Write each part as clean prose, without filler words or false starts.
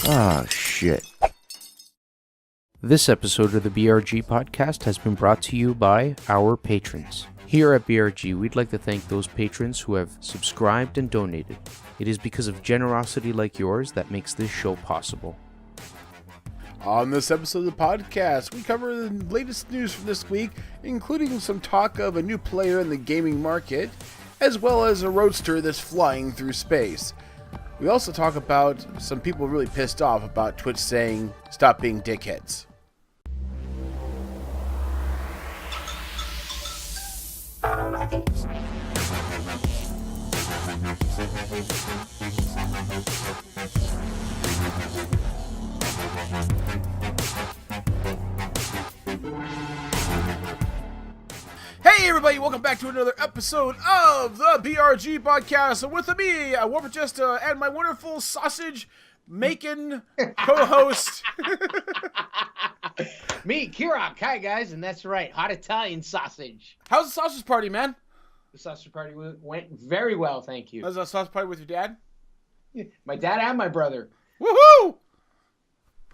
Ah, shit. This episode of the BRG podcast has been brought to you by our patrons. Here at BRG, we'd like to thank those patrons who have subscribed and donated. It is because of generosity like yours that makes this show possible. On this episode of the podcast, we cover the latest news from this week, including some talk of a new player in the gaming market, as well as a roadster that's flying through space. We also talk about some people really pissed off about Twitch saying, stop being dickheads. Hey everybody, welcome back to another episode of the BRG podcast. With me, WarpedJester, and my wonderful sausage-making co-host. Me, Kirrok. Hi guys, and that's right, hot Italian sausage. How's the sausage party, man? The sausage party went very well, thank you. How's the sausage party with your dad? My dad and my brother. Woohoo!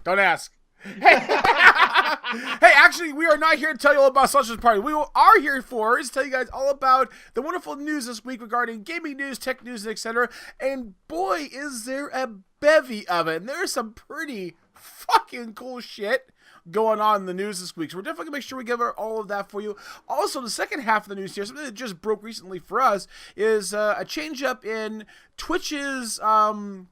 Don't ask. Hey, actually, we are not here to tell you all about sausage party. We are here for is tell you guys all about the wonderful news this week regarding gaming news, tech news, etc. And boy, is there a bevy of it. And there's some pretty fucking cool shit going on in the news this week. So we're definitely going to make sure we give all of that for you. Also, the second half of the news here, something that just broke recently for us, is a change up in Twitch's, I'd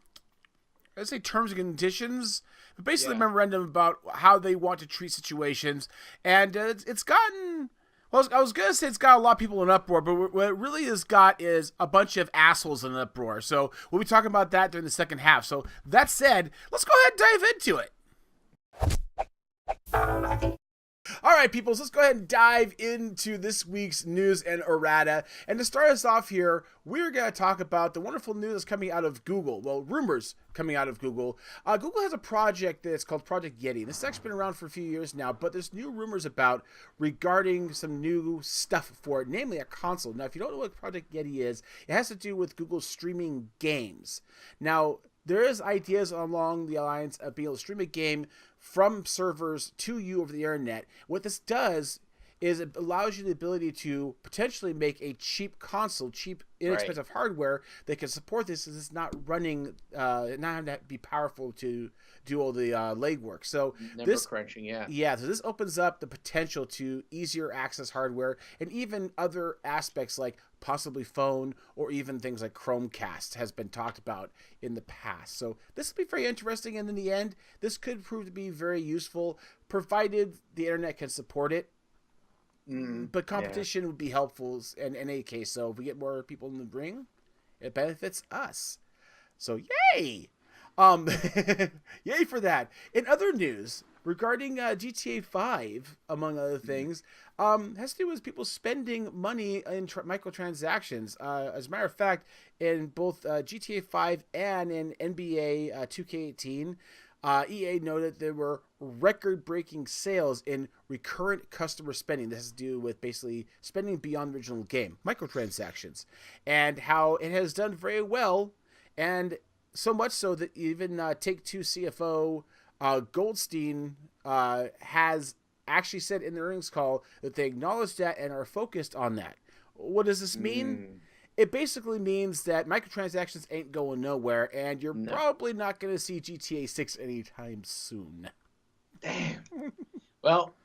say terms and conditions. But basically, a memorandum about how they want to treat situations. And it's gotten, well, I was going to say it's got a lot of people in uproar, but what it really has got is a bunch of assholes in uproar. So we'll be talking about that during the second half. So that said, let's go ahead and dive into it. All right, people, so let's go ahead and dive into this week's news and errata. And to start us off here, we're going to talk about the wonderful news that's coming out of Google. Well, rumors coming out of Google. Google has a project that's called Project Yeti. This has actually been around for a few years now, but there's new rumors about regarding some new stuff for it, namely a console. Now, if you don't know what Project Yeti is, it has to do with Google streaming games. Now, there is ideas along the lines of being able to stream a game from servers to you over the internet. What this does is it allows you the ability to potentially make a cheap console, cheap, inexpensive hardware that can support this, as it's not running, not having to be powerful to do all the legwork. So Number crunching, yeah. So this opens up the potential to easier access hardware and even other aspects like possibly phone or even things like Chromecast has been talked about in the past. So this will be very interesting, and in the end, this could prove to be very useful, provided the internet can support it. But competition would be helpful in any case. So if we get more people in the ring, it benefits us. So yay! Yay for that. In other news regarding GTA 5, among other things, has to do with people spending money in microtransactions. As a matter of fact, in both GTA 5 and in NBA 2K18, EA noted there were record-breaking sales in recurrent customer spending. This has to do with basically spending beyond the original game, microtransactions, and how it has done very well, and so much so that even Take-Two CFO Goldstein has actually said in the earnings call that they acknowledge that and are focused on that. What does this mean? It basically means that microtransactions ain't going nowhere, and you're probably not going to see GTA 6 anytime soon. Damn. Well,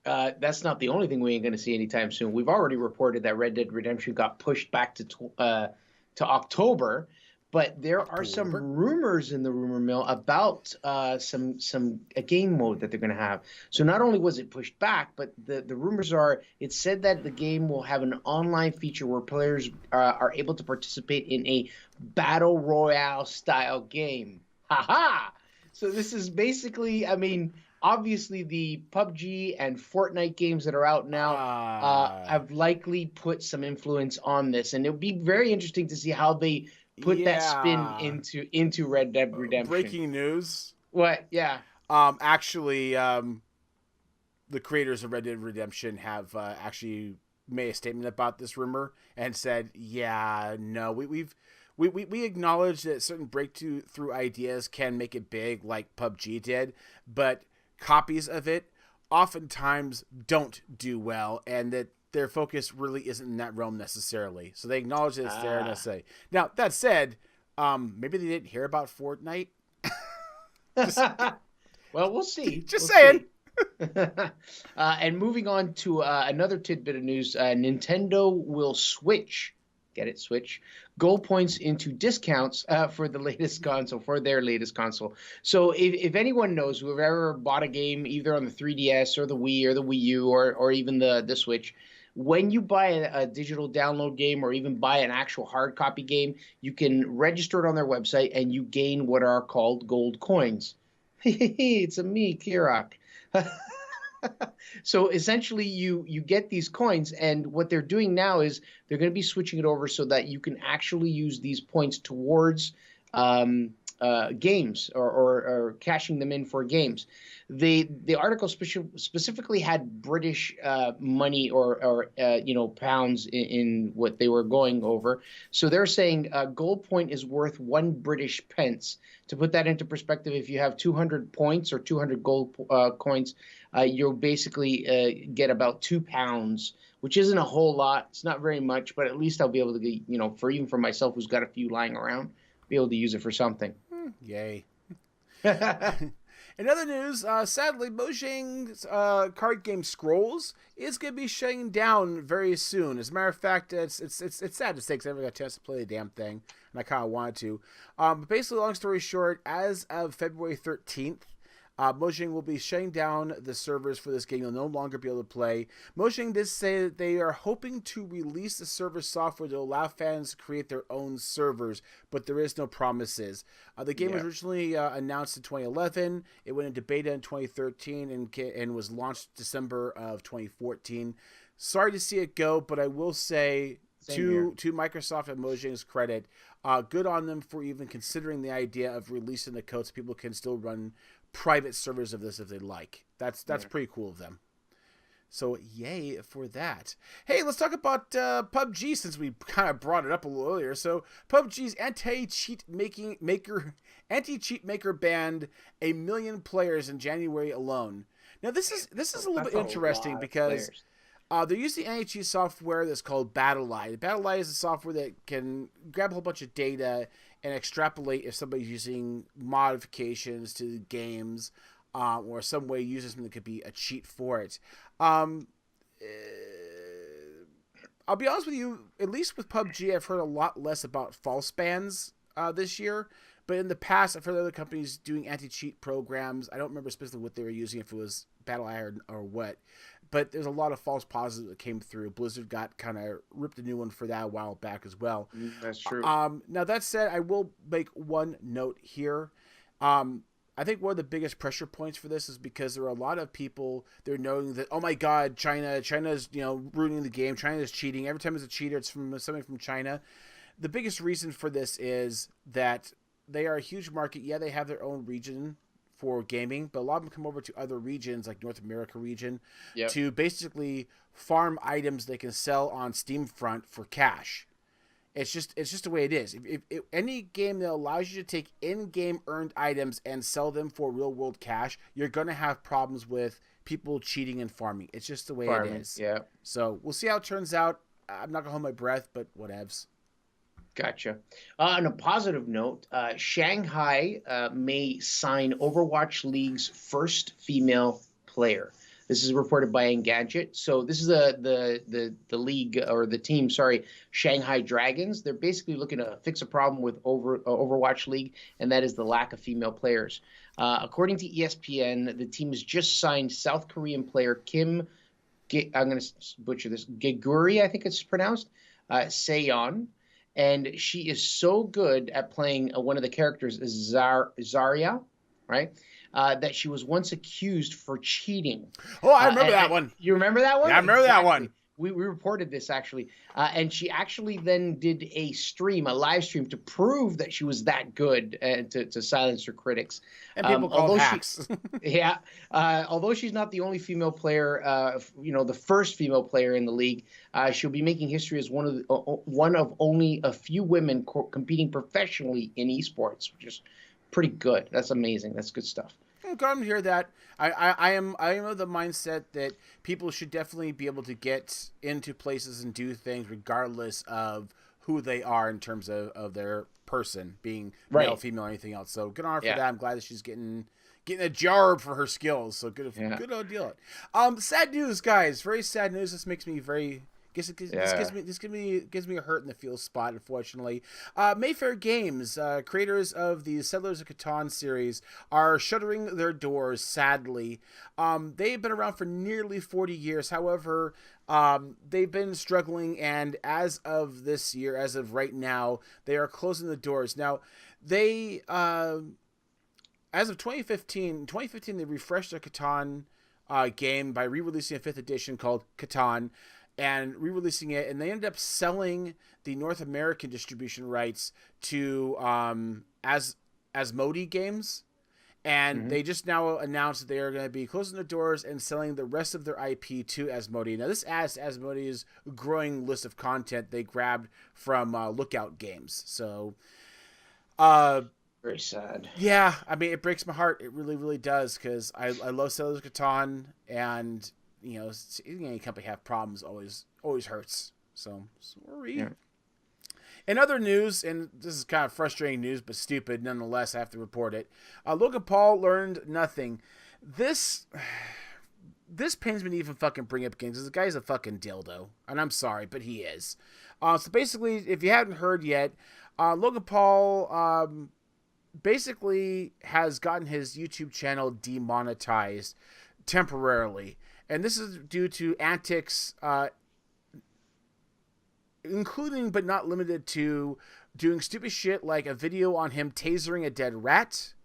that's not the only thing we ain't going to see anytime soon. We've already reported that Red Dead Redemption got pushed back to October, but there are some rumors in the rumor mill about some game mode that they're going to have. So not only was it pushed back, but the rumors are, it said that the game will have an online feature where players are able to participate in a battle royale style game. Ha-ha! So this is basically, I mean, obviously the PUBG and Fortnite games that are out now have likely put some influence on this. And it would be very interesting to see how they put that spin into Red Dead Redemption. Breaking news. What? Yeah. Actually, the creators of Red Dead Redemption have actually made a statement about this rumor and said, "Yeah, no, we've we acknowledge that certain breakthrough ideas can make it big, like PUBG did, but copies of it oftentimes don't do well, and that their focus really isn't in that realm necessarily. So they acknowledge that it's there, and they say. Now, that said, maybe they didn't hear about Fortnite. Well, we'll see. Just saying. And moving on to another tidbit of news, Nintendo will switch. Get it? Switch gold points into discounts for the latest console, for their latest console. So if anyone knows, whoever ever bought a game either on the 3DS or the Wii or the Wii U or even the Switch, when you buy a digital download game or even buy an actual hard copy game, you can register it on their website and you gain what are called gold coins. It's a me, Kirok. So essentially you get these coins, and what they're doing now is they're going to be switching it over so that you can actually use these points towards games or cashing them in for games. The article specifically had British money or pounds in what they were going over. So they're saying a gold point is worth 1 British pence. To put that into perspective, if you have 200 points or 200 gold coins, you'll basically get about £2, which isn't a whole lot. It's not very much, but at least I'll be able to get, for myself who's got a few lying around, be able to use it for something. Yay. In other news, sadly, Mojang's card game Scrolls is going to be shutting down very soon. As a matter of fact, it's sad to say because I never got a chance to play the damn thing, and I kind of wanted to. But basically, long story short, as of February 13th, Mojang will be shutting down the servers for this game. You'll no longer be able to play. Mojang did say that they are hoping to release the server software to allow fans to create their own servers, but there is no promises. The game was originally announced in 2011. It went into beta in 2013 and was launched December of 2014. Sorry to see it go, but I will say to Microsoft and Mojang's credit, good on them for even considering the idea of releasing the code so people can still run private servers of this if they like. That's pretty cool of them. So yay for that. Hey, let's talk about PUBG since we kind of brought it up a little earlier. So PUBG's anti-cheat maker banned 1 million players in January alone. Now this is a little bit interesting because they're using anti-cheat software that's called BattleEye. BattleEye is a software that can grab a whole bunch of data and extrapolate if somebody's using modifications to games or some way using something that could be a cheat for it. I'll be honest with you, at least with PUBG, I've heard a lot less about false bans this year. But in the past, I've heard other companies doing anti-cheat programs. I don't remember specifically what they were using, if it was BattleEye or what. But there's a lot of false positives that came through. Blizzard got kind of ripped a new one for that a while back as well. That's true. Now, that said, I will make one note here. I think one of the biggest pressure points for this is because there are a lot of people that are knowing that, oh my God, China's ruining the game. China's cheating. Every time there's a cheater, it's from something from China. The biggest reason for this is that they are a huge market. Yeah, they have their own region for gaming, but a lot of them come over to other regions like North America region to basically farm items they can sell on Steamfront for cash. It's just the way it is. If any game that allows you to take in-game earned items and sell them for real-world cash, you're going to have problems with people cheating and farming. It's just the way it is. Yeah. So we'll see how it turns out. I'm not going to hold my breath, but whatevs. Gotcha. On a positive note, Shanghai may sign Overwatch League's first female player. This is reported by Engadget. So this is the league or the team, Shanghai Dragons. They're basically looking to fix a problem with Overwatch League, and that is the lack of female players. According to ESPN, the team has just signed South Korean player Kim, I'm going to butcher this, Geguri, I think it's pronounced, Seon. And she is so good at playing one of the characters, Zarya, right? That she was once accused for cheating. Oh, I remember that one. You remember that one? Yeah, I remember that one. We reported this actually, and she actually then did a live stream to prove that she was that good and to silence her critics. And people call it hacks. Although she's not the only female player, the first female player in the league, she'll be making history as one of only a few women competing professionally in esports, which is pretty good. That's amazing. That's good stuff. I'm glad to hear that. I am of the mindset that people should definitely be able to get into places and do things regardless of who they are in terms of their person, being male, female, or anything else. So good on her for that. I'm glad that she's getting a job for her skills. So good old deal. Sad news, guys. Very sad news. This makes me very. This gives me a hurt in the feels spot, unfortunately. Mayfair Games, creators of the Settlers of Catan series, are shuttering their doors, sadly. They've been around for nearly 40 years. However, they've been struggling, and as of this year, as of right now, they are closing the doors. Now, they, as of 2015, they refreshed their Catan game by re-releasing a 5th edition called Catan, and re-releasing it, and they ended up selling the North American distribution rights to Asmodee Games, and they just now announced that they are going to be closing their doors and selling the rest of their IP to Asmodee. Now, this adds to Asmodee's growing list of content they grabbed from Lookout Games. So, very sad. Yeah, I mean, it breaks my heart. It really, really does, because I love Settlers of Catan, and any company have problems always hurts. So sorry. Yeah. In other news, and this is kind of frustrating news, but stupid nonetheless, I have to report it. Logan Paul learned nothing. This pains me to even fucking bring up games, because the guy's a fucking dildo, and I'm sorry, but he is. So basically, if you haven't heard yet, Logan Paul basically has gotten his YouTube channel demonetized temporarily. And this is due to antics, including but not limited to doing stupid shit like a video on him tasering a dead rat,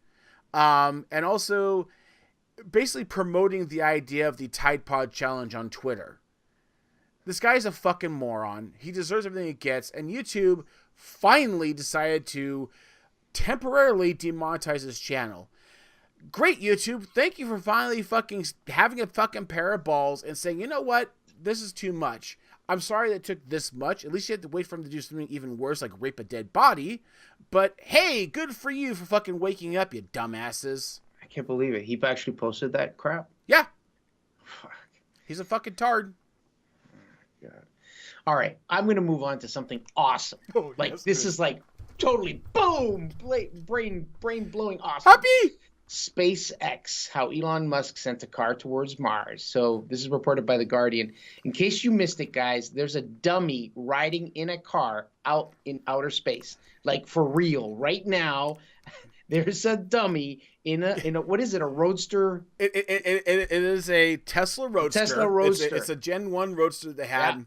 and also basically promoting the idea of the Tide Pod Challenge on Twitter. This guy's a fucking moron. He deserves everything he gets, and YouTube finally decided to temporarily demonetize his channel. Great, YouTube. Thank you for finally fucking having a fucking pair of balls and saying, you know what? This is too much. I'm sorry that it took this much. At least you had to wait for him to do something even worse, like rape a dead body. But hey, good for you for fucking waking up, you dumbasses. I can't believe it. He actually posted that crap? Yeah. Fuck. He's a fucking tard. Oh, God. All right. I'm going to move on to something awesome. Oh, this is like totally boom, brain-blowing awesome. Happy! SpaceX, how Elon Musk sent a car towards Mars. So this is reported by The Guardian. In case you missed it, guys, there's a dummy riding in a car out in outer space. Like, for real. Right now, there's a dummy in a what is it, a Roadster? It is a Tesla Roadster. It's a Gen 1 Roadster they had.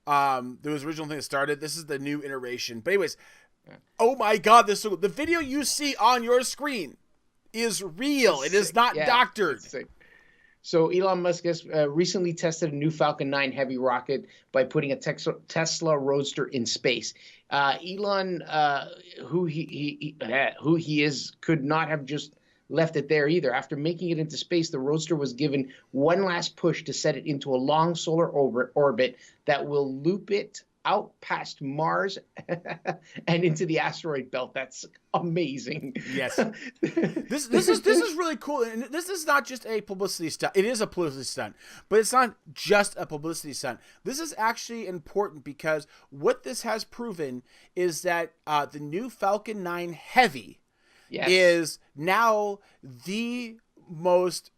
Yeah. There was the original thing that started. This is the new iteration. But anyways, oh my God, the video you see on your screen is real. It is not doctored. So Elon Musk has recently tested a new Falcon 9 Heavy rocket by putting a Tesla Roadster in space. Elon, who he is, could not have just left it there either. After making it into space, the Roadster was given one last push to set it into a long solar orbit that will loop it out past Mars and into the asteroid belt. That's amazing. Yes. This is really cool. And this is not just a publicity stunt. It is a publicity stunt, but it's not just a publicity stunt. This is actually important because what this has proven is that the new Falcon 9 Heavy is now the most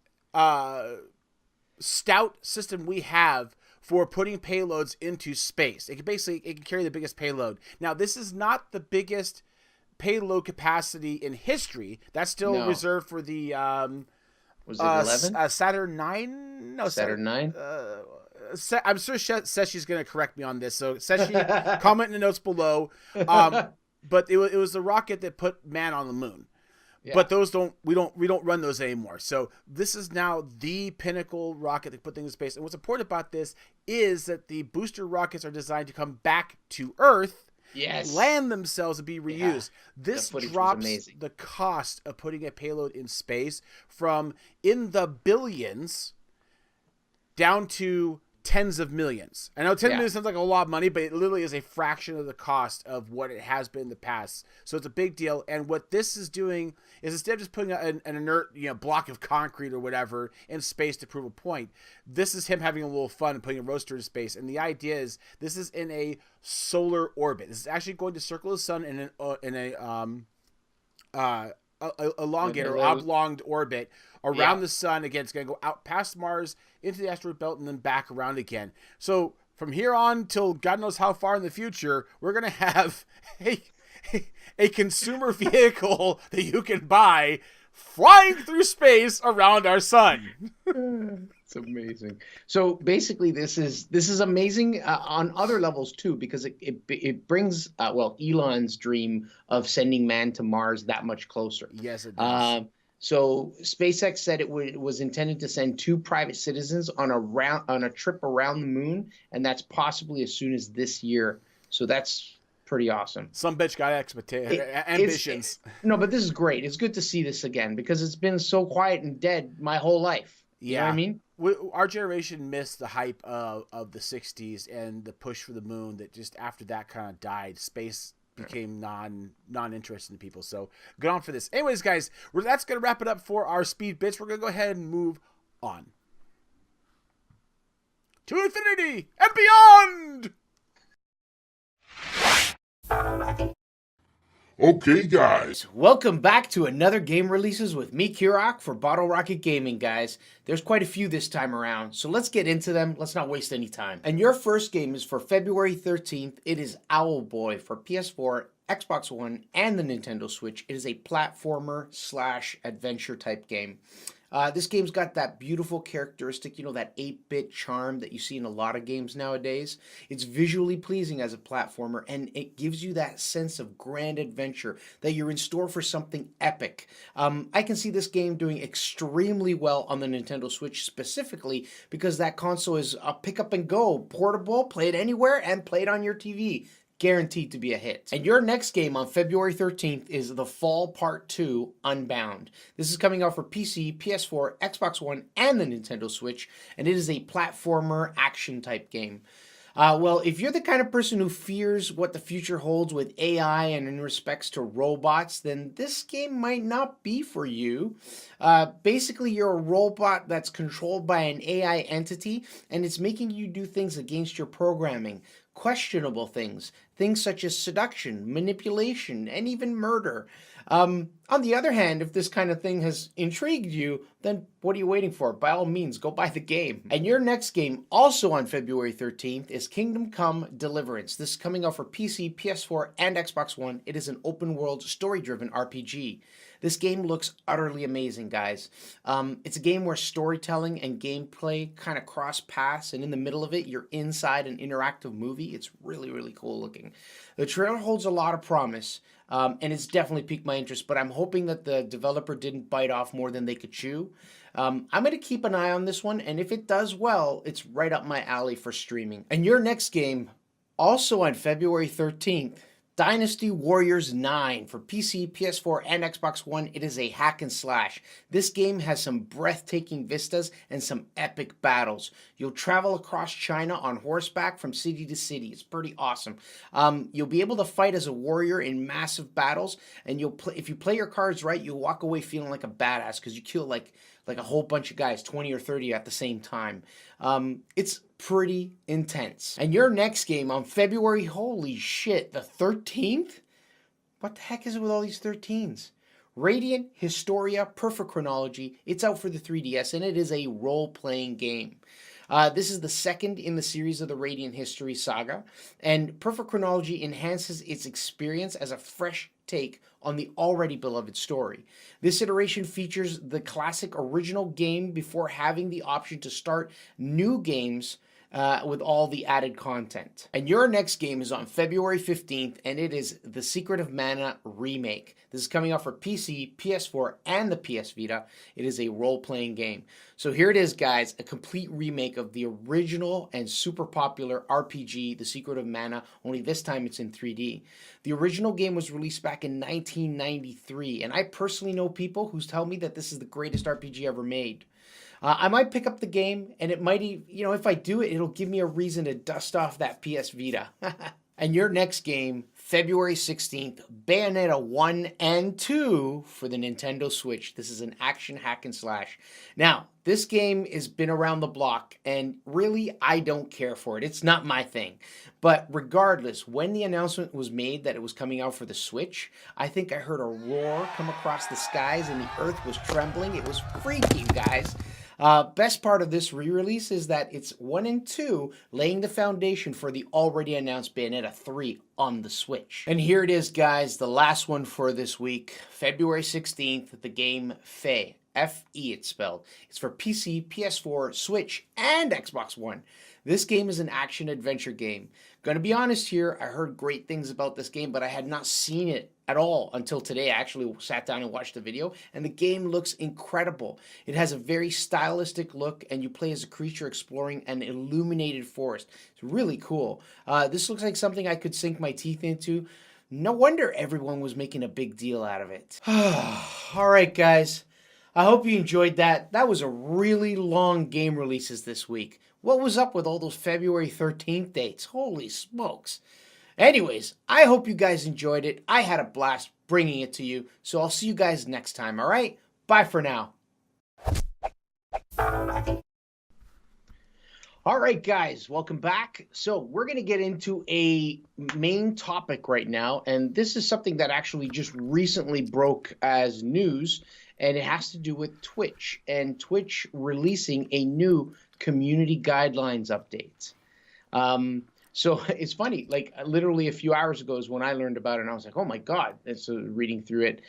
stout system we have for putting payloads into space. It can carry the biggest payload. Now, this is not the biggest payload capacity in history. That's still reserved for the was it 11? Saturn 9? No, Saturn 9. I'm sure Seshi's going to correct me on this. So Seshi, comment in the notes below. But it was the rocket that put man on the moon. Yeah. But those we don't run those anymore. So this is now the pinnacle rocket that put things in space. And what's important about this is that the booster rockets are designed to come back to Earth, Yes. land themselves, and be reused. This drops the cost of putting a payload in space from in the billions down to tens of millions. I know 10 million sounds like a lot of money, but it literally is a fraction of the cost of what it has been in the past. So it's a big deal. And what this is doing is, instead of just putting an inert block of concrete or whatever in space to prove a point, this is him having a little fun and putting a roadster in space. And the idea is this is in a solar orbit. This is actually going to circle the sun in a elongated or oblonged orbit around the sun. Again, it's going to go out past Mars into the asteroid belt and then back around again. So from here on till God knows how far in the future, we're going to have a consumer vehicle that you can buy flying through space around our sun. It's amazing. So basically, this is amazing on other levels too, because it brings Elon's dream of sending man to Mars that much closer. Yes, it does. So SpaceX said it was intended to send 2 private citizens on a trip around the moon, and that's possibly as soon as this year. So that's pretty awesome. Some bitch got ambitions. No, but this is great. It's good to see this again, because it's been so quiet and dead my whole life. You know what I mean? Our generation missed the hype of the 60s and the push for the moon that just after that kind of died. Space became non-interesting to people. So good on for this. Anyways, guys, that's going to wrap it up for our speed bits. We're going to go ahead and move on to infinity and beyond. Okay, guys. Welcome back to another Game Releases with me, Kirrok, for Bottle Rocket Gaming, guys. There's quite a few this time around, so let's get into them. Let's not waste any time. And your first game is for February 13th. It is Owlboy for PS4, Xbox One, and the Nintendo Switch. It is a platformer/adventure type game. This game's got that beautiful characteristic, that 8-bit charm that you see in a lot of games nowadays. It's visually pleasing as a platformer, and it gives you that sense of grand adventure, that you're in store for something epic. I can see this game doing extremely well on the Nintendo Switch specifically because that console is a pick up and go, portable, play it anywhere, and play it on your TV. Guaranteed to be a hit. And your next game on February 13th is The Fall Part 2 Unbound. This is coming out for PC, PS4, Xbox One, and the Nintendo Switch, and it is a platformer action type game. Well, if you're the kind of person who fears what the future holds with AI and in respects to robots, then this game might not be for you. Basically, you're a robot that's controlled by an AI entity, and it's making you do things against your programming. Questionable things such as seduction, manipulation, and even murder. On the other hand, if this kind of thing has intrigued you, then what are you waiting for? By all means, go buy the game. And your next game, also on February 13th, is Kingdom Come Deliverance. This is coming out for PC, PS4, and Xbox One. It is an open-world, story-driven RPG. This game looks utterly amazing, guys. It's a game where storytelling and gameplay kind of cross paths, and in the middle of it, you're inside an interactive movie. It's really, really cool looking. The trailer holds a lot of promise, and it's definitely piqued my interest, but I'm hoping that the developer didn't bite off more than they could chew. I'm going to keep an eye on this one, and if it does well, it's right up my alley for streaming. And your next game, also on February 13th, Dynasty Warriors 9 for PC, PS4, and Xbox One. It is a hack and slash. This game has some breathtaking vistas and some epic battles. You'll travel across China on horseback from city to city. It's pretty awesome. You'll be able to fight as a warrior in massive battles, and if you play your cards right, you'll walk away feeling like a badass because you kill like a whole bunch of guys, 20 or 30 at the same time. It's pretty intense. And your next game on February, holy shit, the 13th? What the heck is it with all these 13s? Radiant Historia Perfect Chronology. It's out for the 3DS, and it is a role-playing game. This is the second in the series of the Radiant History saga, and Perfect Chronology enhances its experience as a fresh take on the already beloved story. This iteration features the classic original game before having the option to start new games with all the added content. And your next game is on February 15th, and it is The Secret of Mana Remake. This is coming out for PC, PS4, and the PS Vita. It is a role-playing game. So here it is, guys, a complete remake of the original and super popular RPG, The Secret of Mana, only this time it's in 3D. The original game was released back in 1993, and I personally know people who tell me that this is the greatest RPG ever made. I might pick up the game, and it might, if I do it, it'll give me a reason to dust off that PS Vita. And your next game, February 16th, Bayonetta 1 and 2 for the Nintendo Switch. This is an action hack and slash. Now, this game has been around the block, and really, I don't care for it. It's not my thing. But regardless, when the announcement was made that it was coming out for the Switch, I think I heard a roar come across the skies, and the earth was trembling. It was freaky, guys. Best part of this re-release is that it's 1 and 2 laying the foundation for the already announced Bayonetta 3 on the Switch. And here it is, guys, the last one for this week, February 16th, the game Fe. F-E it's spelled. It's for PC, PS4, Switch, and Xbox One. This game is an action-adventure game. Gonna be honest here, I heard great things about this game, but I had not seen it at all until today. I actually sat down and watched the video, and the game looks incredible. It has a very stylistic look, and you play as a creature exploring an illuminated forest. It's really cool. This looks like something I could sink my teeth into. No wonder everyone was making a big deal out of it. All right, guys. I hope you enjoyed that. That was a really long game releases this week. What was up with all those February 13th dates? Holy smokes. Anyways, I hope you guys enjoyed it. I had a blast bringing it to you. So I'll see you guys next time, all right? Bye for now. All right, guys, welcome back. So we're going to get into a main topic right now, and this is something that actually just recently broke as news, and it has to do with Twitch, and Twitch releasing a new community guidelines update. So it's funny, like literally a few hours ago is when I learned about it, and I was like, oh my God, and so reading through it.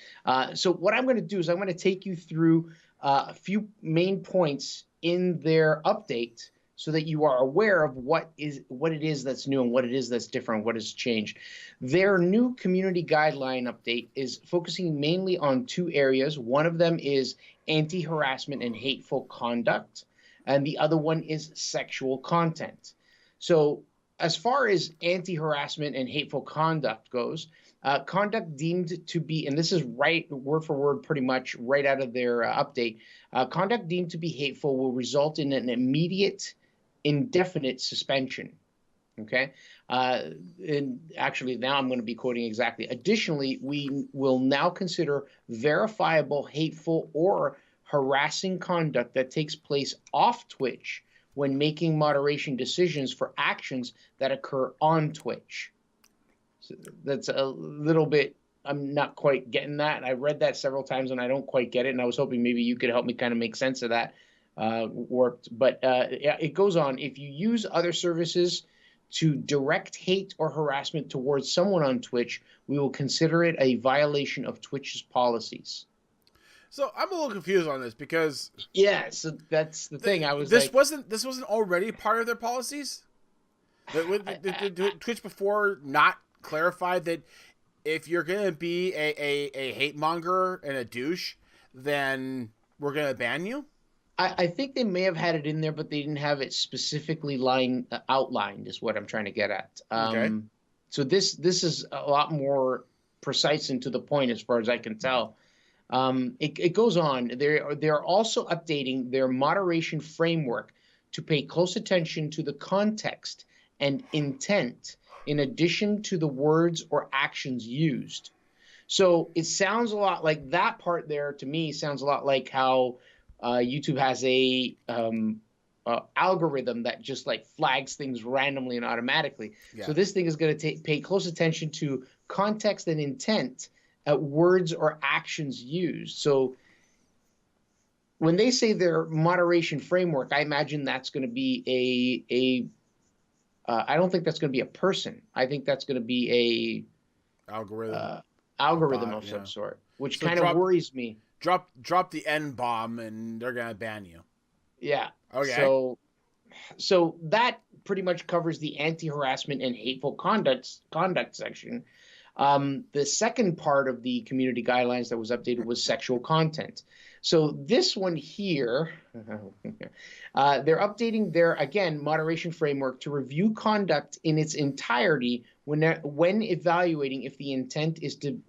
So what I'm going to do is I'm going to take you through a few main points in their update so that you are aware of what it is that's new and what it is that's different, what has changed. Their new community guideline update is focusing mainly on two areas. One of them is anti-harassment and hateful conduct, and the other one is sexual content. So as far as anti-harassment and hateful conduct goes, conduct deemed to be, and this is right word for word pretty much right out of their update, conduct deemed to be hateful will result in an immediate indefinite suspension. Okay. And actually now I'm going to be quoting exactly. Additionally, we will now consider verifiable hateful or harassing conduct that takes place off Twitch when making moderation decisions for actions that occur on Twitch. So that's a little bit, I'm not quite getting that. I read that several times and I don't quite get it. And I was hoping maybe you could help me kind of make sense of that. Warped, but yeah, it goes on. If you use other services to direct hate or harassment towards someone on Twitch, we will consider it a violation of Twitch's policies. So I'm a little confused on this because so that's the thing. I was this wasn't already part of their policies. Did Twitch before not clarify that if you're gonna be a hate monger and a douche, then we're gonna ban you? I think they may have had it in there, but they didn't have it specifically outlined, is what I'm trying to get at. Okay. So this is a lot more precise and to the point as far as I can tell. It goes on. They're also updating their moderation framework to pay close attention to the context and intent in addition to the words or actions used. So it sounds a lot like that part there to me sounds a lot like how YouTube has a algorithm that just like flags things randomly and automatically. Yeah. So this thing is going to pay close attention to context and intent at words or actions used. So when they say their moderation framework, I imagine that's going to be I don't think that's going to be a person. I think that's going to be a algorithm of some sort, which kind of worries me. Drop the N-bomb and they're gonna ban you. Yeah. Okay. So so that pretty much covers the anti-harassment and hateful conduct section. The second part of the community guidelines that was updated was sexual content. So this one here, they're updating their, again, moderation framework to review conduct in its entirety when evaluating if the intent is to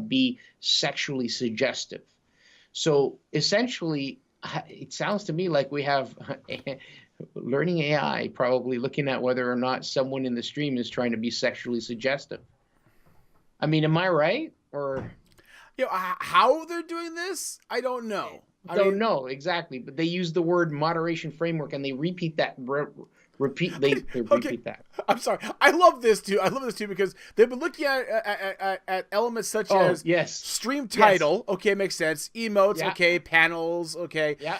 be sexually suggestive. So essentially, it sounds to me like we have learning AI probably looking at whether or not someone in the stream is trying to be sexually suggestive. I mean, am I right? Or how they're doing this, I don't know. I don't know exactly, but they use the word moderation framework and they repeat that. Repeat that. I'm sorry. I love this too. Because they've been looking at elements such as stream title. Yes. Okay, makes sense. Emotes. Yeah. Okay, panels. Okay. Yeah.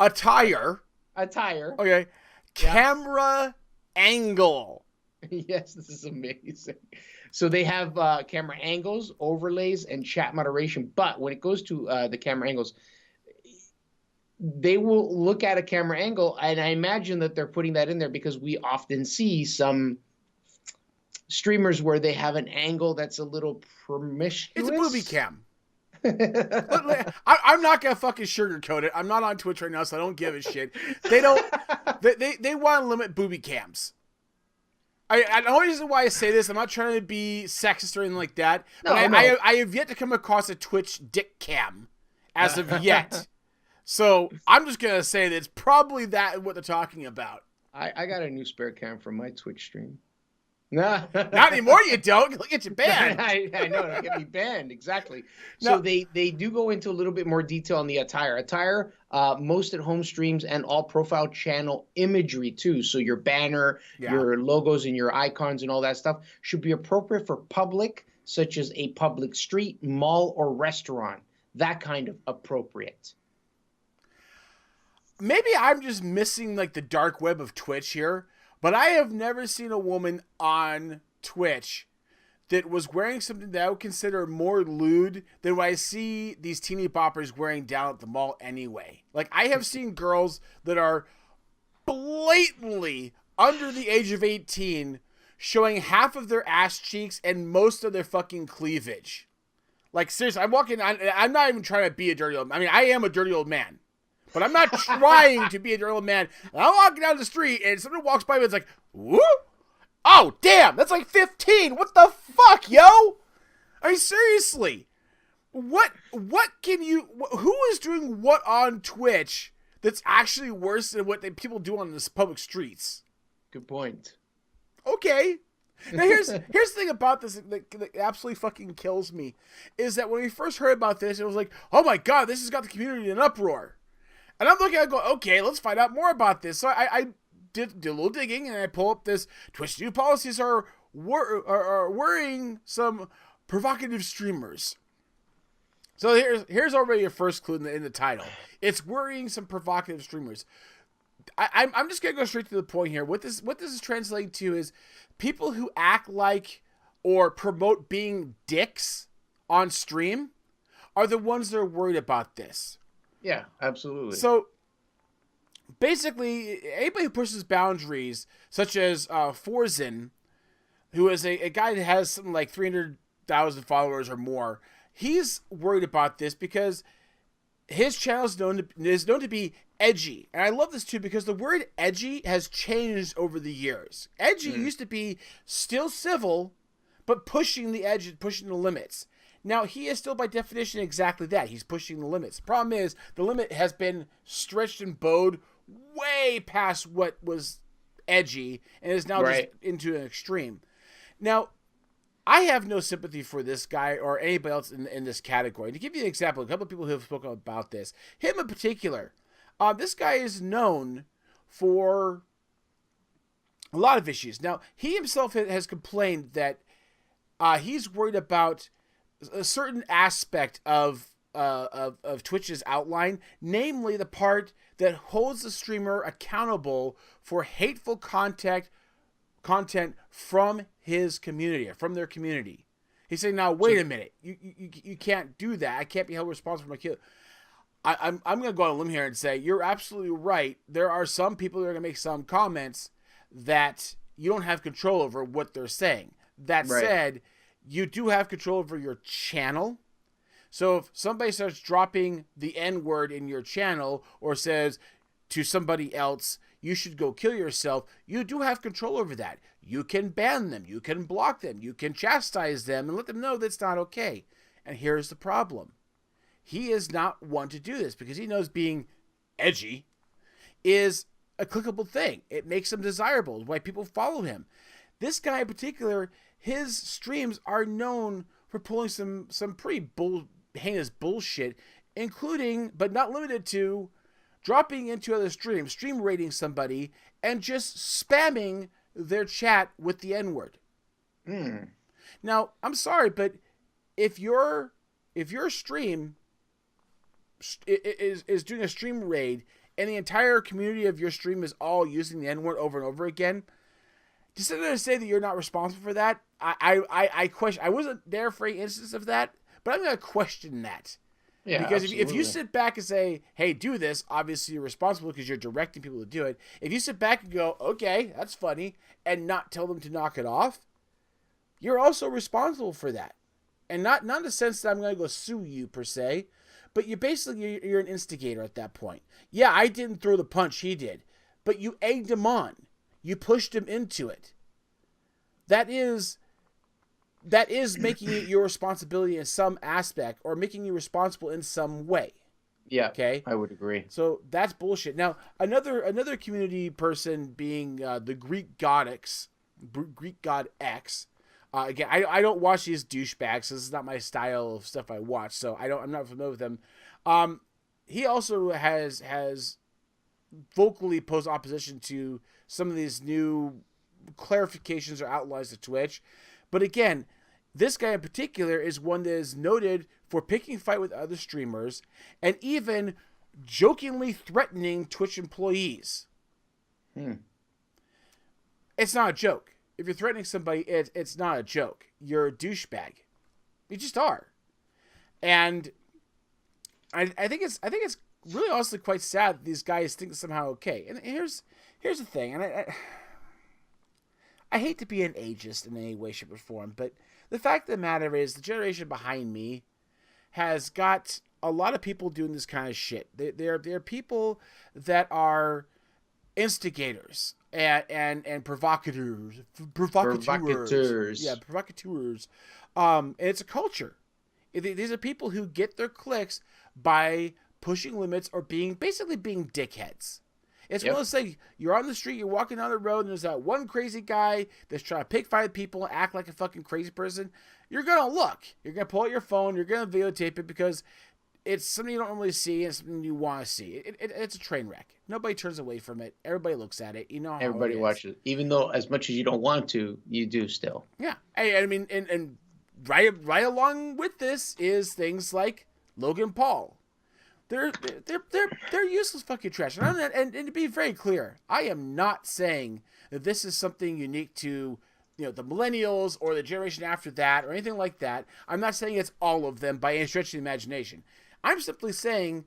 Attire. Okay. Yeah. Camera angle. Yes, this is amazing. So they have camera angles, overlays, and chat moderation. But when it goes to the camera angles, they will look at a camera angle, and I imagine that they're putting that in there because we often see some streamers where they have an angle that's a little promiscuous. It's a booby cam. I'm not gonna fucking sugarcoat it. I'm not on Twitch right now, so I don't give a shit. They don't. They want to limit booby cams. The only reason why I say this, I'm not trying to be sexist or anything like that, but I have yet to come across a Twitch dick cam as of yet. So I'm just going to say that it's probably what they're talking about. I got a new spare cam from my Twitch stream. Not anymore, you don't. You'll get you banned. I know, it'll get me banned, exactly. So they do go into a little bit more detail on the attire. Attire, most at home streams and all profile channel imagery too. So your banner, your logos and your icons and all that stuff should be appropriate for public, such as a public street, mall, or restaurant. That kind of appropriate. Maybe I'm just missing like the dark web of Twitch here, but I have never seen a woman on Twitch that was wearing something that I would consider more lewd than what I see these teeny boppers wearing down at the mall anyway. Like, I have seen girls that are blatantly under the age of 18 showing half of their ass cheeks and most of their fucking cleavage. Like, seriously, I'm not even trying to be a dirty old man. I mean, I am a dirty old man. But I'm not trying to be a dirty old man. And I'm walking down the street and someone walks by me and it's like, whoop! Oh, damn, that's like 15. What the fuck, yo? I mean, seriously. What can you... Who is doing what on Twitch that's actually worse than what people do on the public streets? Good point. Okay. Now, here's the thing about this that absolutely fucking kills me, is that when we first heard about this, it was like, oh my god, this has got the community in an uproar. And I'm looking at it going, okay, let's find out more about this. So I did a little digging, and I pull up this Twitch new policies are worrying some provocative streamers. So here's already your first clue in the title. It's worrying some provocative streamers. I'm just gonna go straight to the point here. What this is translating to is people who act like or promote being dicks on stream are the ones that are worried about this. Yeah, absolutely. So, basically, anybody who pushes boundaries, such as Forzen, who is a guy that has something like 300,000 followers or more, he's worried about this because his channel is known to be edgy. And I love this, too, because the word edgy has changed over the years. Edgy used to be still civil, but pushing the edge, pushing the limits. Now, he is still, by definition, exactly that. He's pushing the limits. The problem is, the limit has been stretched and bowed way past what was edgy, and is now just into an extreme. Now, I have no sympathy for this guy or anybody else in this category. To give you an example, a couple of people who have spoken about this, him in particular, this guy is known for a lot of issues. Now, he himself has complained that he's worried about a certain aspect of Twitch's outline, namely the part that holds the streamer accountable for hateful content from his community, or from their community. He's saying, now, wait a minute. You can't do that. I can't be held responsible for my kill. I'm going to go on a limb here and say you're absolutely right. There are some people that are going to make some comments that you don't have control over what they're saying. That said, you do have control over your channel. So if somebody starts dropping the N-word in your channel or says to somebody else, you should go kill yourself, you do have control over that. You can ban them. You can block them. You can chastise them and let them know that's not okay. And here's the problem. He is not one to do this because he knows being edgy is a clickable thing. It makes him desirable. It's why people follow him. This guy in particular, his streams are known for pulling some pretty heinous bullshit, including, but not limited to, dropping into other streams, stream rating somebody, and just spamming their chat with the N-word. Now, I'm sorry, but if your stream is doing a stream raid and the entire community of your stream is all using the N-word over and over again, to sit there and say that you're not responsible for that, I question. I wasn't there for any instance of that, but I'm going to question that. Yeah, because if you sit back and say, hey, do this, obviously you're responsible because you're directing people to do it. If you sit back and go, okay, that's funny, and not tell them to knock it off, you're also responsible for that. And not in the sense that I'm going to go sue you per se, but you're an instigator at that point. Yeah, I didn't throw the punch, he did. But you egged him on. You pushed him into it. That is making it your responsibility in some aspect or making you responsible in some way. Yeah, okay, I would agree. So that's bullshit. Now, another community person being the Greek God X. Again, I don't watch these douchebags. So this is not my style of stuff I watch, so I'm not familiar with them. He also has vocally posed opposition to some of these new clarifications or outlines to Twitch. But again, this guy in particular is one that is noted for picking fight with other streamers and even jokingly threatening Twitch employees. It's not a joke. If you're threatening somebody, it's not a joke. You're a douchebag. You just are. And I think it's really honestly quite sad that these guys think it's somehow okay. And here's the thing, and I hate to be an ageist in any way, shape, or form, but the fact of the matter is the generation behind me has got a lot of people doing this kind of shit. They're people that are instigators and provocateurs. Yeah, provocateurs. And it's a culture. These are people who get their clicks by pushing limits or basically being dickheads. It's one of those things, you're on the street, you're walking down the road, and there's that one crazy guy that's trying to pick fight with people and act like a fucking crazy person. You're going to look. You're going to pull out your phone. You're going to videotape it because it's something you don't really see and something you want to see. It's a train wreck. Nobody turns away from it. Everybody looks at it. You know how everybody watches it. Even though as much as you don't want to, you do still. Yeah. I mean, and right along with this is things like Logan Paul. They're useless fucking trash. And to be very clear, I am not saying that this is something unique to the millennials or the generation after that or anything like that. I'm not saying it's all of them by any stretch of the imagination. I'm simply saying,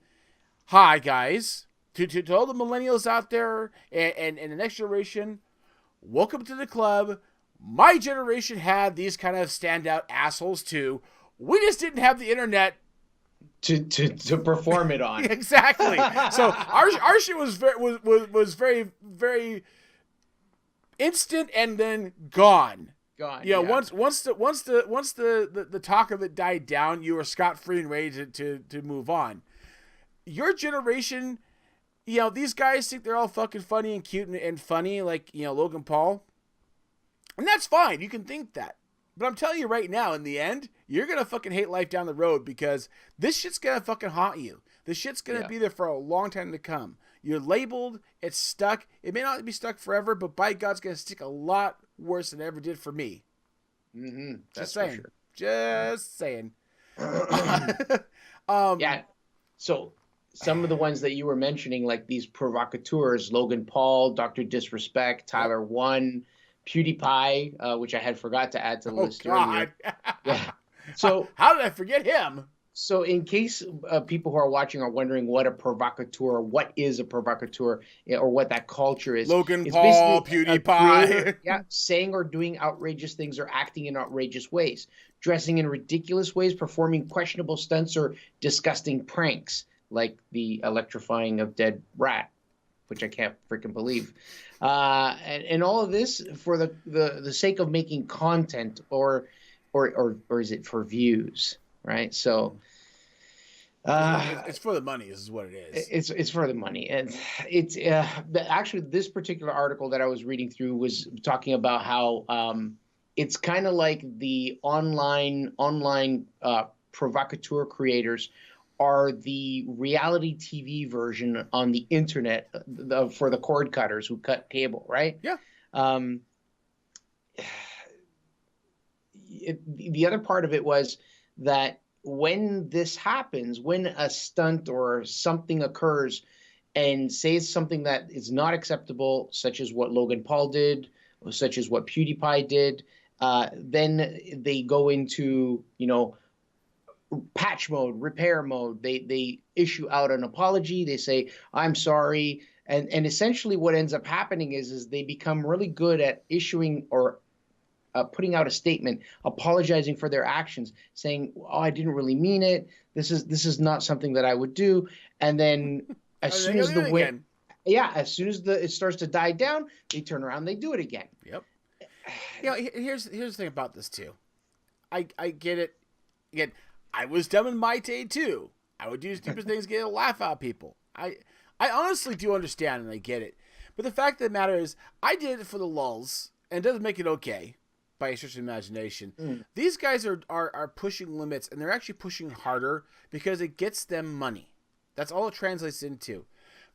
hi guys, to all the millennials out there and the next generation, welcome to the club. My generation had these kind of standout assholes too. We just didn't have the internet to perform it on. Exactly. So our shit was very very instant and then gone. Once the talk of it died down, you were scot-free and ready to move on. Your generation, these guys think they're all fucking funny and cute and funny, like Logan Paul, and that's fine. You can think that. But I'm telling you right now, in the end, you're going to fucking hate life down the road because this shit's going to fucking haunt you. This shit's going to be there for a long time to come. You're labeled. It's stuck. It may not be stuck forever, but by God, it's going to stick a lot worse than it ever did for me. Mm-hmm. Just saying. Sure. Just saying. Yeah. So some of the ones that you were mentioning, like these provocateurs, Logan Paul, Dr. Disrespect, Tyler One, PewDiePie, which I had forgot to add to the list earlier. Yeah. So how did I forget him? So in case people who are watching are wondering what is a provocateur, or what that culture is, Logan it's Paul, basically a creator, PewDiePie. yeah, saying or doing outrageous things or acting in outrageous ways, dressing in ridiculous ways, performing questionable stunts or disgusting pranks, like the electrifying of dead rat, which I can't freaking believe. And all of this for the sake of making content, or is it for views, right? So It's for the money, is what it is. it's for the money. And it's actually, this particular article that I was reading through was talking about how it's kind of like the online provocateur creators are the reality TV version on the internet for the cord cutters who cut cable, right? Yeah. The other part of it was that when this happens, when a stunt or something occurs and says something that is not acceptable, such as what Logan Paul did, or such as what PewDiePie did, then they go into, patch mode, repair mode. They issue out an apology. They say, I'm sorry. And essentially what ends up happening is they become really good at issuing or putting out a statement, apologizing for their actions, saying, "Oh, I didn't really mean it. This is not something that I would do." And then as soon as it starts to die down, they turn around, they do it again. Yep. Here's the thing about this too. I get it. Again, I was dumb in my day too. I would do stupid things, get a laugh out of people. I honestly do understand and I get it. But the fact of the matter is, I did it for the lulz, and it doesn't make it okay by a stretch of imagination. These guys are pushing limits, and they're actually pushing harder because it gets them money. That's all it translates into.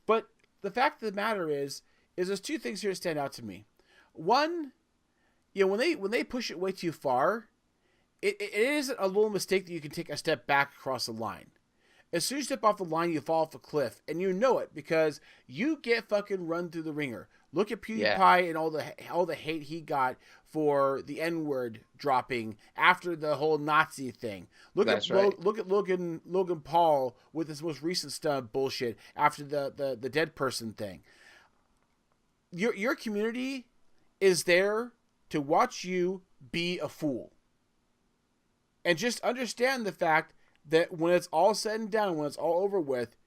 But the fact of the matter is there's two things here that stand out to me. One, when they push it way too far, it isn't a little mistake that you can take a step back across the line. As soon as you step off the line, you fall off a cliff, and you know it because you get fucking run through the ringer. Look at PewDiePie and all the hate he got for the N-word dropping after the whole Nazi thing. Look at Logan Paul with his most recent stunt bullshit after the dead person thing. Your community is there to watch you be a fool. And just understand the fact that when it's all said and done, when it's all over with,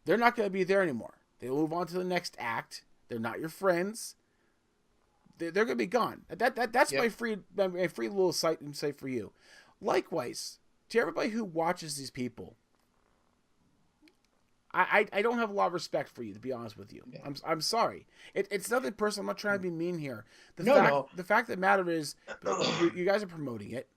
they're not going to be there anymore. They'll move on to the next act. They're not your friends. They're going to be gone. That's my free little sight and say for you. Likewise, to everybody who watches these people, I don't have a lot of respect for you, to be honest with you. Yeah. I'm sorry. It's nothing personal. I'm not trying to be mean here. The fact of the matter is, you guys are promoting it.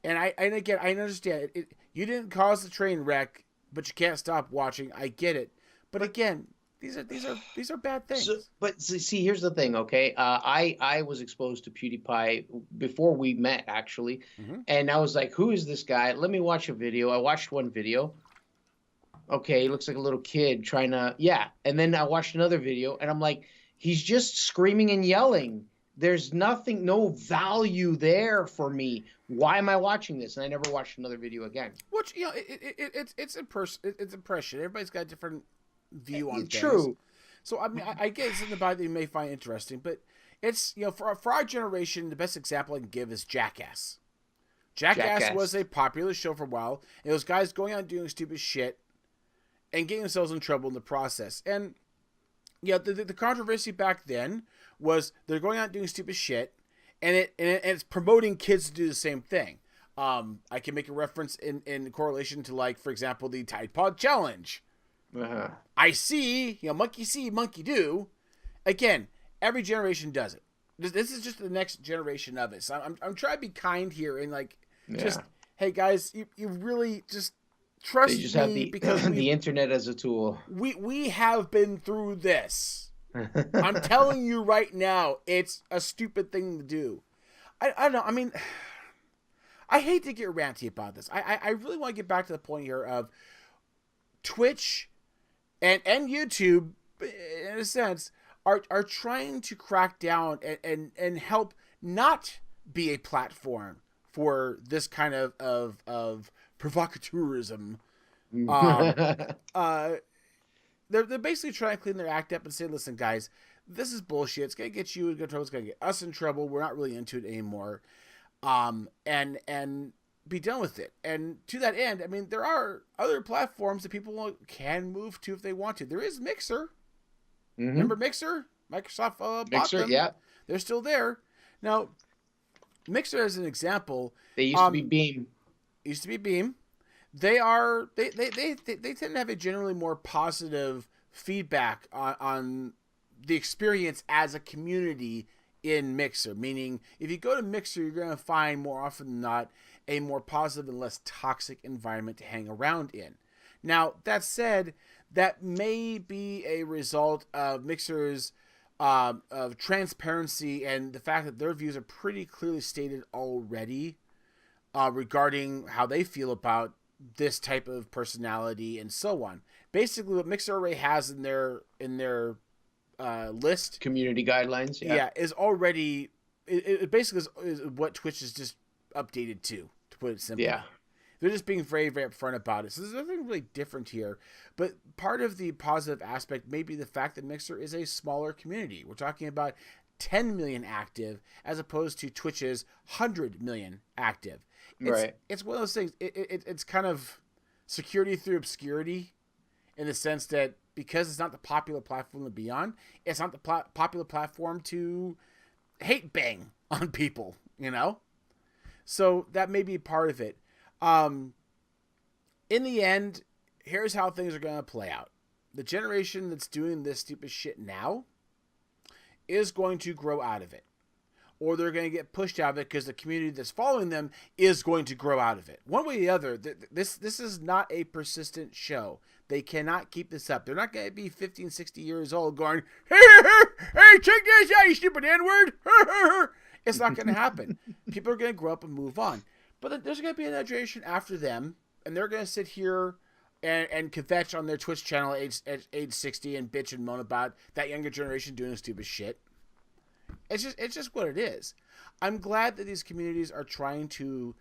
And I understand it. You didn't cause the train wreck, but you can't stop watching. I get it. But again, these are bad things. But see, here's the thing, okay? I was exposed to PewDiePie before we met, actually, and I was like, "Who is this guy? Let me watch a video." I watched one video. Okay, he looks like a little kid trying to, and then I watched another video, and I'm like, he's just screaming and yelling. There's no value there for me. Why am I watching this? And I never watched another video again. Which, it's impression. Everybody's got a different view on things. True. So I mean, I get something about it that you may find interesting, but it's for our generation, the best example I can give is Jackass. Jackass was a popular show for a while. It was guys going out doing stupid shit and getting themselves in trouble in the process. And the controversy back then was they're going out doing stupid shit, and it's promoting kids to do the same thing. I can make a reference in correlation to, like, for example, the Tide Pod Challenge. I see, monkey see, monkey do. Again, every generation does it. This is just the next generation of it. So I'm trying to be kind here and just, hey guys, you really just trust me, have because the internet as a tool. We have been through this. I'm telling you right now, it's a stupid thing to do. I don't know. I mean, I hate to get ranty about this. I really want to get back to the point here of Twitch and YouTube, in a sense, are trying to crack down and help not be a platform for this kind of provocateurism. They're basically trying to clean their act up and say, listen, guys, this is bullshit. It's going to get you in trouble. It's going to get us in trouble. We're not really into it anymore. And be done with it. And to that end, I mean, there are other platforms that people can move to if they want to. There is Mixer. Remember Mixer? Microsoft bought them. Yeah. They're still there. Now, Mixer as an example. They used to be Beam. They tend to have a generally more positive feedback on the experience as a community in Mixer. Meaning, if you go to Mixer, you're going to find more often than not a more positive and less toxic environment to hang around in. Now, that said, that may be a result of Mixer's of transparency and the fact that their views are pretty clearly stated already regarding how they feel about this type of personality and so on. Basically, what Mixer already has in their list, community guidelines, is already it basically is what Twitch is just updated to put it simply. Yeah. They're just being very, very upfront about it. So there's nothing really different here. But part of the positive aspect may be the fact that Mixer is a smaller community. We're talking about 10 million active as opposed to Twitch's 100 million active. It's one of those things. It's kind of security through obscurity in the sense that because it's not the popular platform to be on, it's not the popular platform to hate bang on people, you know? So that may be part of it. In the end, here's how things are going to play out. The generation that's doing this stupid shit now is going to grow out of it. Or they're going to get pushed out of it because the community that's following them is going to grow out of it. One way or the other, this is not a persistent show. They cannot keep this up. They're not going to be 15, 60 years old going, hey, check this out, you stupid N-word. It's not going to happen. People are going to grow up and move on. But there's going to be another generation after them, and they're going to sit here and kvetch on their Twitch channel at age 60 and bitch and moan about that younger generation doing stupid shit. It's just what it is. I'm glad that these communities are trying to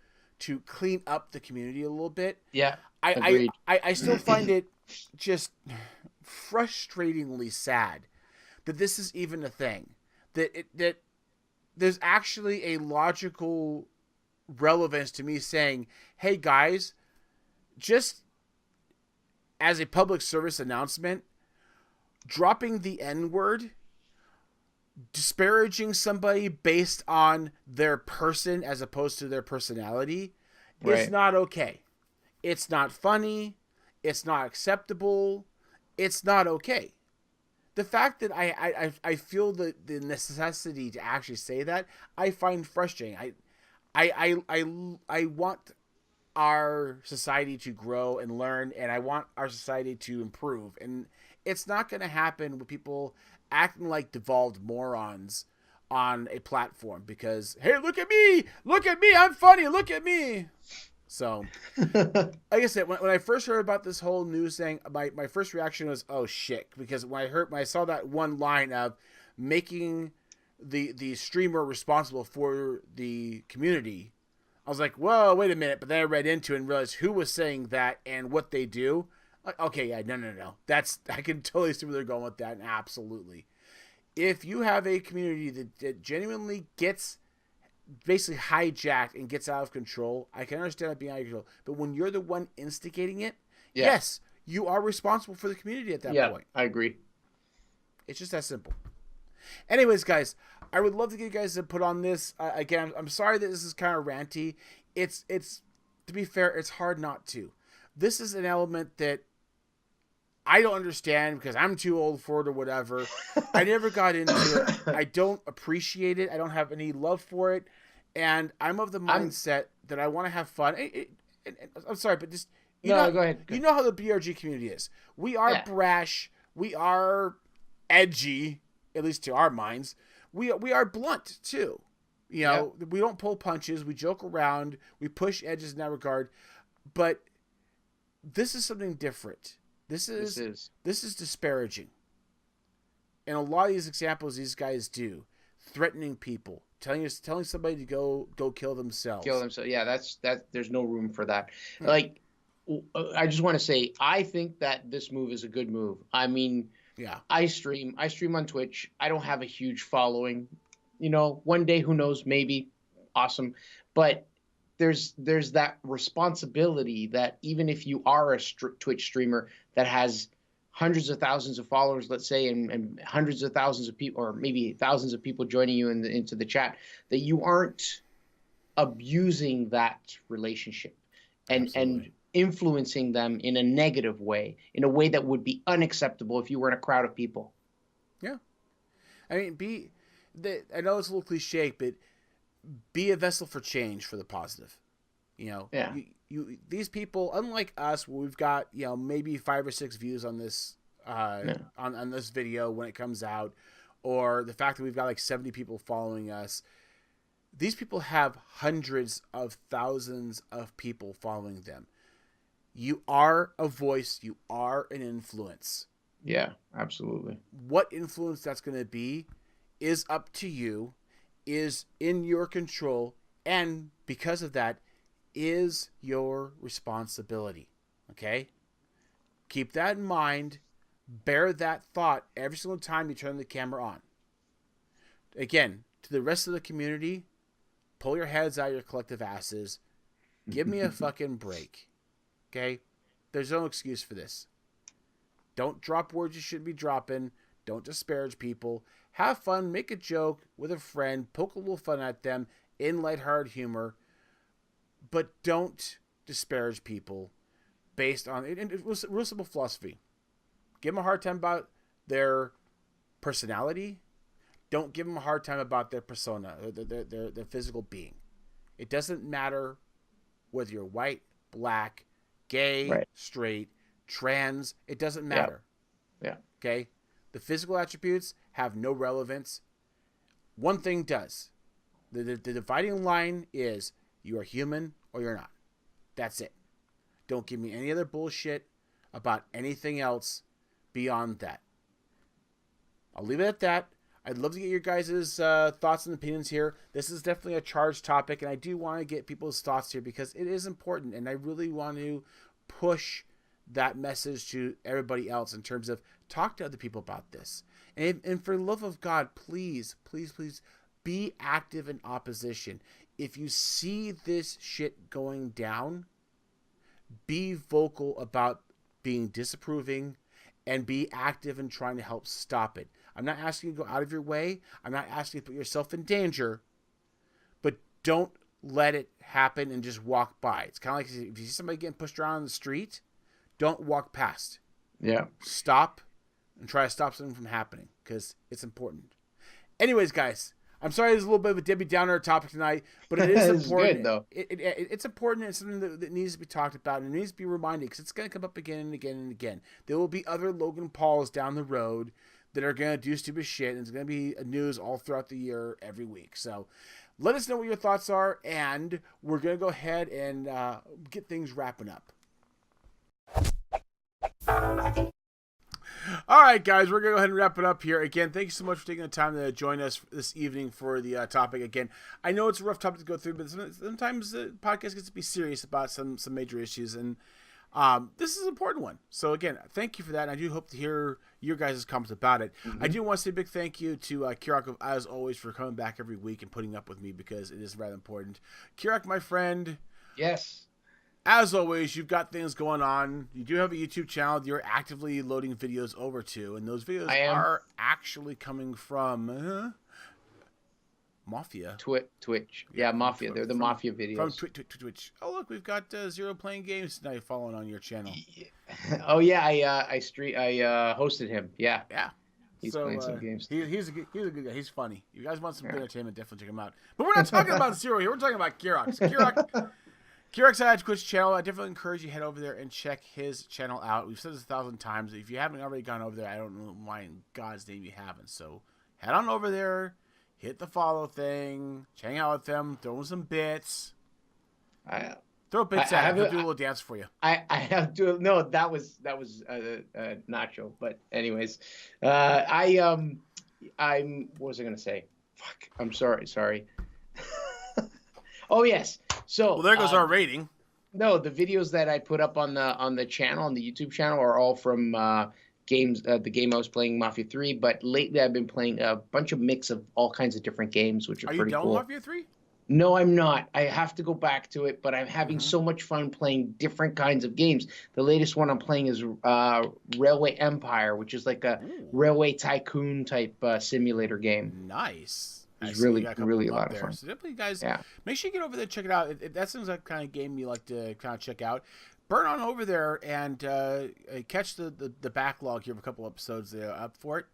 clean up the community a little bit. Yeah, I still find it just frustratingly sad that this is even a thing. That there's actually a logical relevance to me saying, hey guys, just as a public service announcement, dropping the N-word, disparaging somebody based on their person as opposed to their personality is not okay. It's not funny. It's not acceptable. It's not okay. The fact that I feel the necessity to actually say that, I find frustrating. I want our society to grow and learn, and I want our society to improve. And it's not going to happen with people acting like devolved morons on a platform because, hey, look at me, I'm funny, look at me. So, like I said, when I first heard about this whole news thing, my first reaction was, oh shit, because when I saw that one line of making the streamer responsible for the community, I was like, whoa, wait a minute. But then I read into it and realized who was saying that and what they do. Like, okay, yeah, no. I can totally see where they're going with that. And absolutely. If you have a community that genuinely gets basically hijacked and gets out of control, I can understand it being out of control. But when you're the one instigating it, yes, you are responsible for the community at that point. I agree. It's just that simple. Anyways, guys, I would love to get you guys to put on this. Again, I'm sorry that this is kind of ranty. It's to be fair, it's hard not to. This is an element that I don't understand because I'm too old for it or whatever. I never got into it. I don't appreciate it. I don't have any love for it. And I'm of the mindset that I want to have fun. I'm sorry, but just... go ahead. You know how the BRG community is. We are brash. We are edgy, at least to our minds. We are blunt, too. You know, we don't pull punches. We joke around. We push edges in that regard. But this is something different. This is disparaging. And a lot of these examples these guys do, threatening people, telling somebody to go kill themselves. Yeah, there's no room for that. Hmm. Like, I just want to say, I think that this move is a good move. I mean, yeah, I stream on Twitch. I don't have a huge following. You know, one day, who knows, maybe, awesome. But there's that responsibility that even if you are a Twitch streamer that has hundreds of thousands of followers, let's say, and hundreds of thousands of people, or maybe thousands of people joining you into the chat, that you aren't abusing that relationship and influencing them in a negative way, in a way that would be unacceptable if you were in a crowd of people. Yeah. I mean, I know it's a little cliche, but be a vessel for change for the positive. You know, yeah. These people, unlike us, where we've got, you know, maybe 5 or 6 views on this on this video when it comes out, or the fact that we've got like 70 people following us. These people have hundreds of thousands of people following them. You are a voice. You are an influence. Yeah, absolutely. What influence that's going to be is up to you, is in your control, and because of that, is your responsibility. Okay? Keep that in mind. Bear that thought every single time you turn the camera on. Again, to the rest of the community, pull your heads out of your collective asses. Give me a fucking break. Okay? There's no excuse for this. Don't drop words you shouldn't be dropping. Don't disparage people. Have fun. Make a joke with a friend. Poke a little fun at them in lighthearted humor. But don't disparage people based on... It was a real simple philosophy. Give them a hard time about their personality. Don't give them a hard time about their persona, their physical being. It doesn't matter whether you're white, black, gay, right, straight, trans. It doesn't matter. Yeah. Okay? The physical attributes have no relevance. One thing does. The dividing line is you are human or you're not. That's it. Don't give me any other bullshit about anything else beyond that. I'll leave it at that. I'd love to get your guys' thoughts and opinions here. This is definitely a charged topic, and I do want to get people's thoughts here because it is important, and I really want to push that message to everybody else in terms of talk to other people about this. And for the love of God, please, please, please be active in opposition. If you see this shit going down, be vocal about being disapproving and be active in trying to help stop it. I'm not asking you to go out of your way. I'm not asking you to put yourself in danger. But don't let it happen and just walk by. It's kind of like if you see somebody getting pushed around on the street, don't walk past. Yeah. Stop and try to stop something from happening because it's important. Anyways, guys, I'm sorry there's a little bit of a Debbie Downer topic tonight, but it is important. Good, though. It's important. It's something that needs to be talked about and it needs to be reminded because it's going to come up again and again and again. There will be other Logan Pauls down the road that are going to do stupid shit, and it's going to be news all throughout the year, every week. So let us know what your thoughts are, and we're going to go ahead and get things wrapping up. All right, guys, we're going to go ahead and wrap it up here. Again, thank you so much for taking the time to join us this evening for the topic. Again, I know it's a rough topic to go through, but sometimes the podcast gets to be serious about some major issues, and this is an important one. So again, thank you for that. And I do hope to hear your guys' comments about it. Mm-hmm. I do want to say a big thank you to Kirok, as always, for coming back every week and putting up with me because it is rather important. Kirok, my friend. Yes. As always, you've got things going on. You do have a YouTube channel that you're actively loading videos over to, and those videos are actually coming from Mafia. Twitch. Yeah, Mafia. They're the Mafia videos. From Twitch. Oh, look, we've got Zero playing games tonight following on your channel. Yeah. Oh, yeah, I hosted him. Yeah. Yeah. He's playing some games. He's a good guy. He's funny. You guys want some good entertainment, definitely check him out. But we're not talking about Zero here. We're talking about Kirok. So Kirok's Twitch channel. I definitely encourage you to head over there and check his channel out. We've said this 1,000 times. If you haven't already gone over there, I don't know why in God's name you haven't. So head on over there. Hit the follow thing. Hang out with them. Throw them some bits. Throw bits at him. He'll do a little dance for you. I have to. No, that was Nacho. But anyways, what was I gonna say? fuck. I'm sorry. Oh yes. So well, there goes our rating. No, the videos that I put up on the channel, on the YouTube channel, are all from games. The game I was playing, Mafia 3. But lately, I've been playing a bunch of mix of all kinds of different games, which are pretty cool. Are you done with Mafia 3? No, I'm not. I have to go back to it, but I'm having so much fun playing different kinds of games. The latest one I'm playing is Railway Empire, which is like a railway tycoon type simulator game. Nice. It's really a lot of fun. So definitely, guys, make sure you get over there and check it out. That seems like the kind of game you like to kind of check out. Burn on over there and catch the backlog here of a couple episodes up for it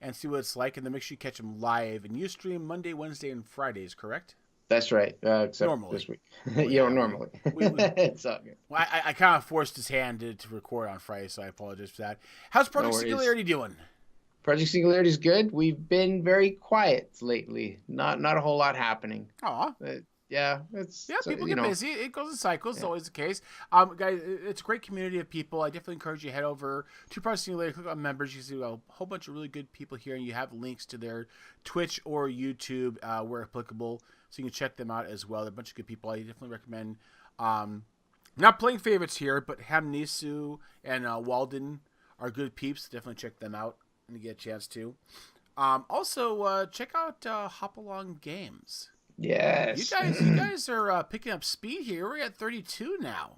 and see what it's like. And then make sure you catch them live. And you stream Monday, Wednesday, and Fridays, correct? That's right. Except normally. This week. Normally. It's all good. Well, I kind of forced his hand to record on Friday, so I apologize for that. How's Project Singularity doing? Project Singularity is good. We've been very quiet lately. Not a whole lot happening. Aw. People get busy. It goes in cycles. It's always the case. Guys, it's a great community of people. I definitely encourage you to head over to Project Singularity, click on members. You see a whole bunch of really good people here, and you have links to their Twitch or YouTube where applicable, so you can check them out as well. They're a bunch of good people. I definitely recommend. Not playing favorites here, but Hamnisu and Walden are good peeps. Definitely check them out when you get a chance to. Also, check out Hop Along Games. Yes. You guys are picking up speed here. We're at 32 now.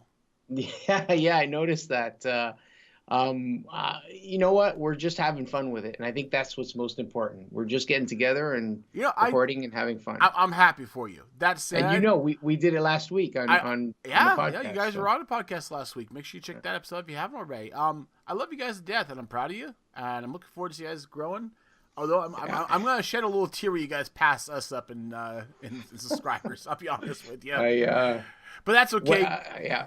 Yeah, I noticed that. You know what? We're just having fun with it, and I think that's what's most important. We're just getting together and recording and having fun. I'm happy for you. That said, and we did it last week on the podcast. Yeah, you guys were on the podcast last week. Make sure you check that episode if you haven't already. I love you guys to death, and I'm proud of you, and I'm looking forward to see you guys growing. Although I'm going to shed a little tear when you guys pass us up in subscribers. I'll be honest with you. But that's okay. Yeah.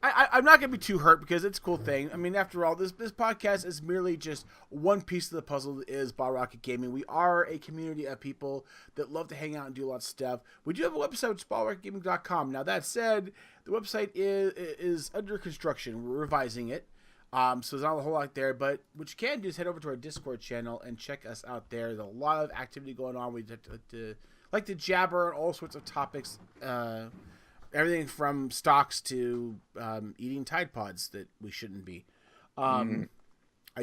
I'm not going to be too hurt because it's a cool thing. I mean, after all, this podcast is merely just one piece of the puzzle that is Bottle Rocket Gaming. We are a community of people that love to hang out and do a lot of stuff. We do have a website, it's bottlerocketgaming.com. Now, that said, the website is under construction. We're revising it. So there's not a whole lot there, but what you can do is head over to our Discord channel and check us out there. There's a lot of activity going on. We like to jabber on all sorts of topics, everything from stocks to eating Tide Pods that we shouldn't be. I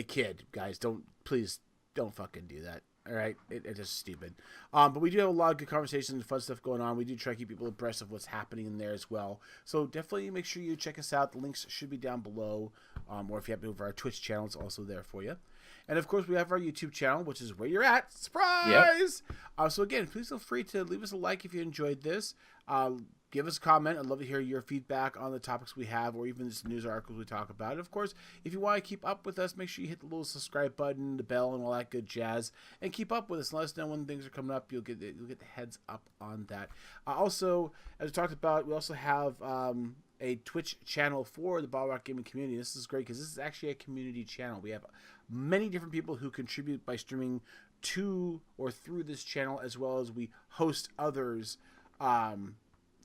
kid, guys. Please don't fucking do that. All right, it's just stupid. But we do have a lot of good conversations and fun stuff going on. We do try to keep people abreast of what's happening in there as well. So definitely make sure you check us out. The links should be down below, or if you happen over our Twitch channel, it's also there for you. And of course, we have our YouTube channel, which is where you're at. Surprise! Yep. So again, please feel free to leave us a like if you enjoyed this. Give us a comment. I'd love to hear your feedback on the topics we have or even just news articles we talk about. And of course, if you want to keep up with us, make sure you hit the little subscribe button, the bell, and all that good jazz. And keep up with us. Let us know when things are coming up. You'll get the heads up on that. Also, as we talked about, we also have a Twitch channel for the Bottle Rock Gaming community. This is great because this is actually a community channel. We have many different people who contribute by streaming to or through this channel, as well as we host others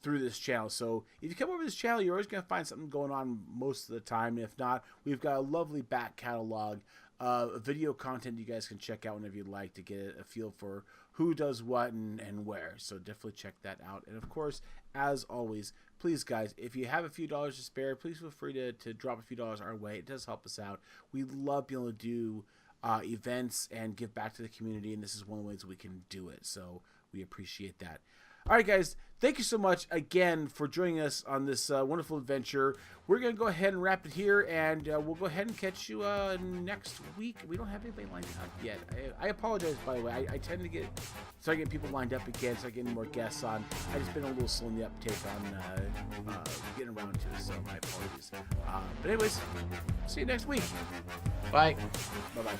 through this channel. So if you come over this channel, you're always going to find something going on most of the time. If not, we've got a lovely back catalog of video content you guys can check out whenever you'd like to get a feel for who does what and where. So definitely check that out. And of course, as always, please guys, if you have a few dollars to spare, please feel free to drop a few dollars our way. It does help us out. We love being able to do events and give back to the community, and this is one of the ways we can do it. So we appreciate that. All right, guys, thank you so much again for joining us on this wonderful adventure. We're going to go ahead and wrap it here, and we'll go ahead and catch you next week. We don't have anybody lined up yet. I apologize, by the way. I tend to start getting people lined up again, start getting more guests on. I've just been a little slow in the uptake on getting around to it, so my apologies. But anyways, see you next week. Bye. Bye-bye.